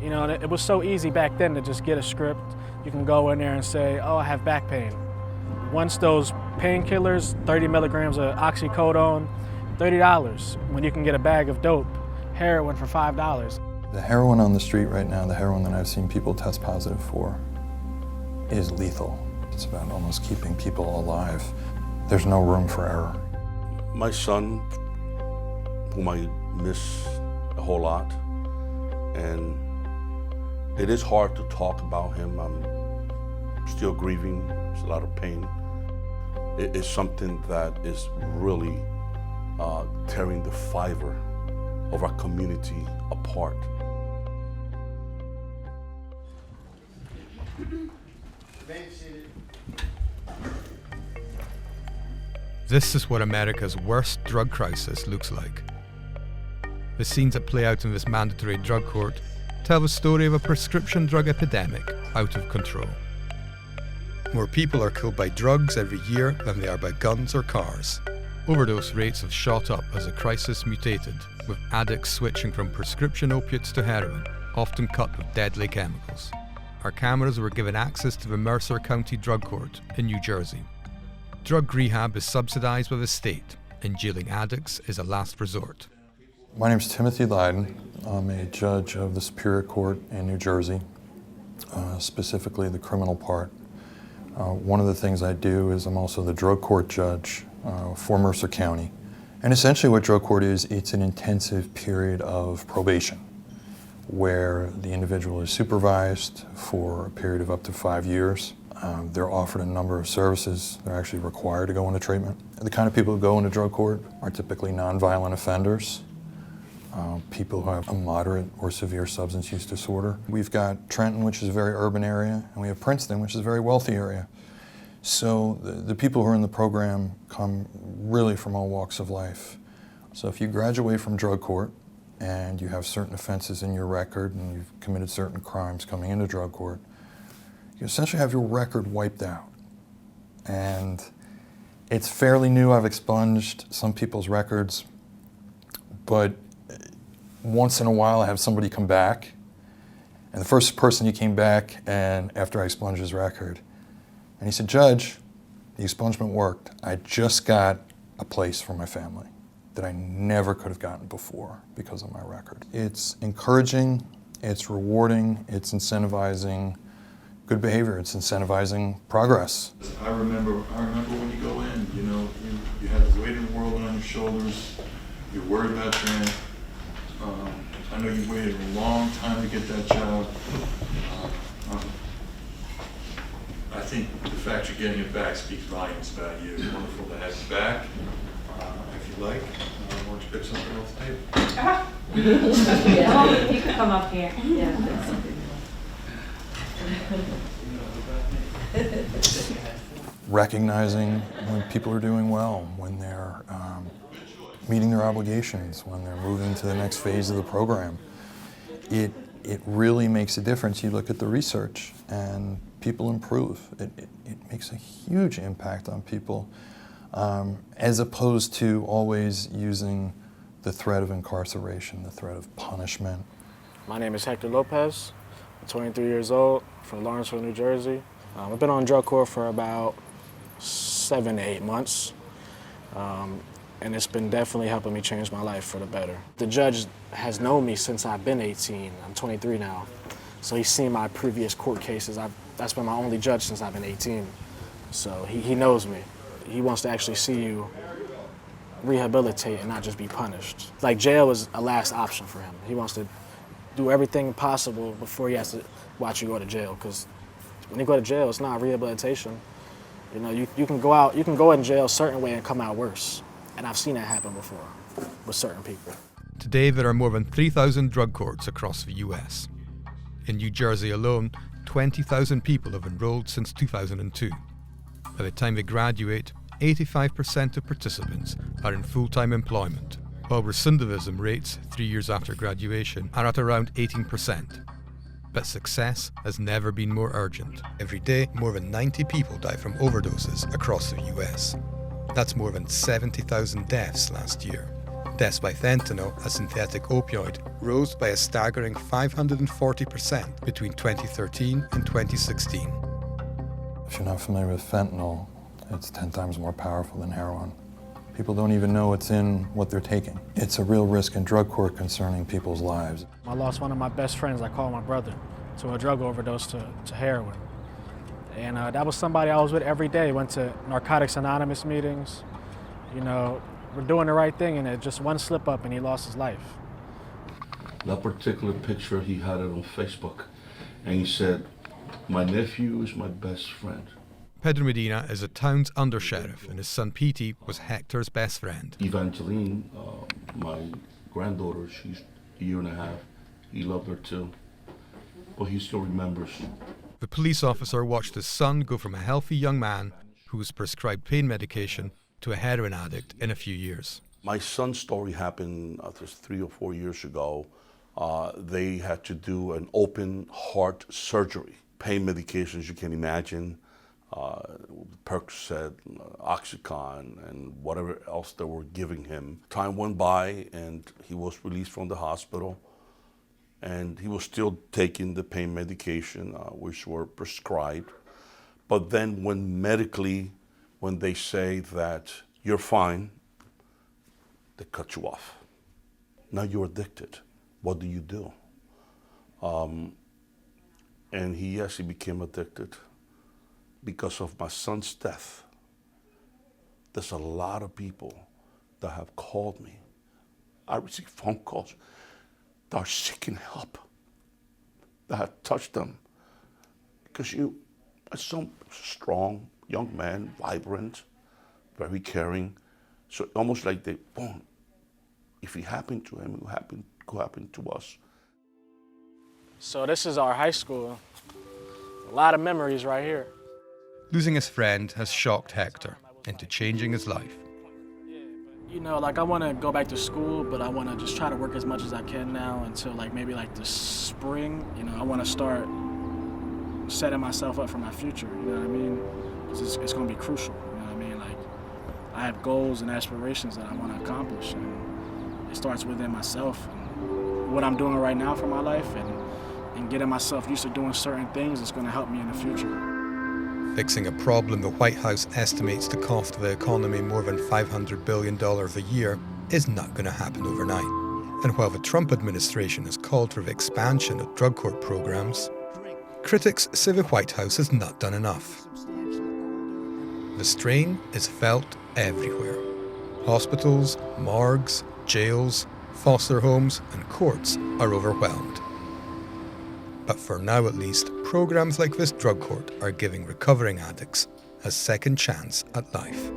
You know, it was so easy back then to just get a script. You can go in there and say, oh, I have back pain. Once those painkillers, 30 milligrams of oxycodone, $30, when you can get a bag of dope, heroin for $5. The heroin on the street right now, the heroin that I've seen people test positive for, is lethal. It's about almost keeping people alive. There's no room for error. My son, whom I miss a whole lot, and it is hard to talk about him. I'm still grieving, there's a lot of pain. It is something that is really tearing the fiber of our community apart. This is what America's worst drug crisis looks like. The scenes that play out in this mandatory drug court tell the story of a prescription drug epidemic out of control. More people are killed by drugs every year than they are by guns or cars. Overdose rates have shot up as the crisis mutated, with addicts switching from prescription opiates to heroin, often cut with deadly chemicals. Our cameras were given access to the Mercer County Drug Court in New Jersey. Drug rehab is subsidized by the state, and jailing addicts is a last resort. My name is Timothy Lydon. I'm a judge of the Superior Court in New Jersey, specifically the criminal part. One of the things I do is I'm also the drug court judge for Mercer County. And essentially what drug court is, it's an intensive period of probation where the individual is supervised for a period of up to 5 years. They're offered a number of services. They're actually required to go into treatment. The kind of people who go into drug court are typically nonviolent offenders, people who have a moderate or severe substance use disorder. We've got Trenton, which is a very urban area, and we have Princeton, which is a very wealthy area. So the people who are in the program come really from all walks of life. So if you graduate from drug court and you have certain offenses in your record and you've committed certain crimes coming into drug court, you essentially have your record wiped out. And it's fairly new. I've expunged some people's records, but once in a while I have somebody come back, and the first person he came back and after I expunged his record, and he said, Judge, the expungement worked. I just got a place for my family that I never could have gotten before because of my record. It's encouraging, it's rewarding, it's incentivizing good behavior, it's incentivizing progress. I remember when you go in, you know, you have the weight of the world on your shoulders, you're worried about your end. I know you waited a long time to get that job. I think the fact you're getting it back speaks volumes about you. It's wonderful to have you back. If you like, why don't you pick something off the table? Yeah, you can come up here. Yeah, that's something. Recognizing when people are doing well, when they're meeting their obligations, when they're moving to the next phase of the program. It really makes a difference. You look at the research and people improve. It makes a huge impact on people as opposed to always using the threat of incarceration, the threat of punishment. My name is Hector Lopez. I'm 23 years old, from Lawrenceville, New Jersey. I've been on drug court for about 7 to 8 months. And it's been definitely helping me change my life for the better. The judge has known me since I've been 18. I'm 23 now. So he's seen my previous court cases. That's been my only judge since I've been 18. So he knows me. He wants to actually see you rehabilitate and not just be punished. Like jail is a last option for him. He wants to do everything possible before he has to watch you go to jail. Because when you go to jail, it's not rehabilitation. You know, you can go in jail a certain way and come out worse. And I've seen that happen before with certain people. Today there are more than 3,000 drug courts across the US. In New Jersey alone, 20,000 people have enrolled since 2002. By the time they graduate, 85% of participants are in full-time employment, while recidivism rates 3 years after graduation are at around 18%. But success has never been more urgent. Every day, more than 90 people die from overdoses across the US. That's more than 70,000 deaths last year. Deaths by fentanyl, a synthetic opioid, rose by a staggering 540% between 2013 and 2016. If you're not familiar with fentanyl, it's 10 times more powerful than heroin. People don't even know what's in what they're taking. It's a real risk in drug court concerning people's lives. I lost one of my best friends, I call my brother, to a drug overdose to heroin. And that was somebody I was with every day. Went to Narcotics Anonymous meetings. You know, we're doing the right thing, and it just one slip up and he lost his life. That particular picture, he had it on Facebook, and he said, "My nephew is my best friend." Pedro Medina is a town's undersheriff, and his son Petey was Hector's best friend. Evangeline, my granddaughter, she's a year and a half. He loved her too, but he still remembers. The police officer watched his son go from a healthy young man who was prescribed pain medication to a heroin addict in a few years. My son's story happened just 3 or 4 years ago. They had to do an open heart surgery. Pain medications, you can imagine, Percocet, Oxycontin, and whatever else they were giving him. Time went by and he was released from the hospital, and he was still taking the pain medication, which were prescribed. But then when they say that you're fine, they cut you off. Now you're addicted. What do you do? And he actually became addicted because of my son's death. There's a lot of people that have called me. I receive phone calls that are seeking help, that have touched them. Because you are so strong, young man, vibrant, very caring. So almost like they, boom, if it happened to him, it could happen to us. So this is our high school. A lot of memories right here. Losing his friend has shocked Hector into changing his life. You know, like I want to go back to school, but I want to just try to work as much as I can now until maybe the spring. You know, I want to start setting myself up for my future, you know what I mean? 'Cause it's going to be crucial, you know what I mean? Like, I have goals and aspirations that I want to accomplish, and it starts within myself and what I'm doing right now for my life, and getting myself used to doing certain things is going to help me in the future. Fixing a problem the White House estimates to cost the economy more than $500 billion a year is not going to happen overnight. And while the Trump administration has called for the expansion of drug court programs, critics say the White House has not done enough. The strain is felt everywhere. Hospitals, morgues, jails, foster homes and courts are overwhelmed. But for now at least, programs like this drug court are giving recovering addicts a second chance at life.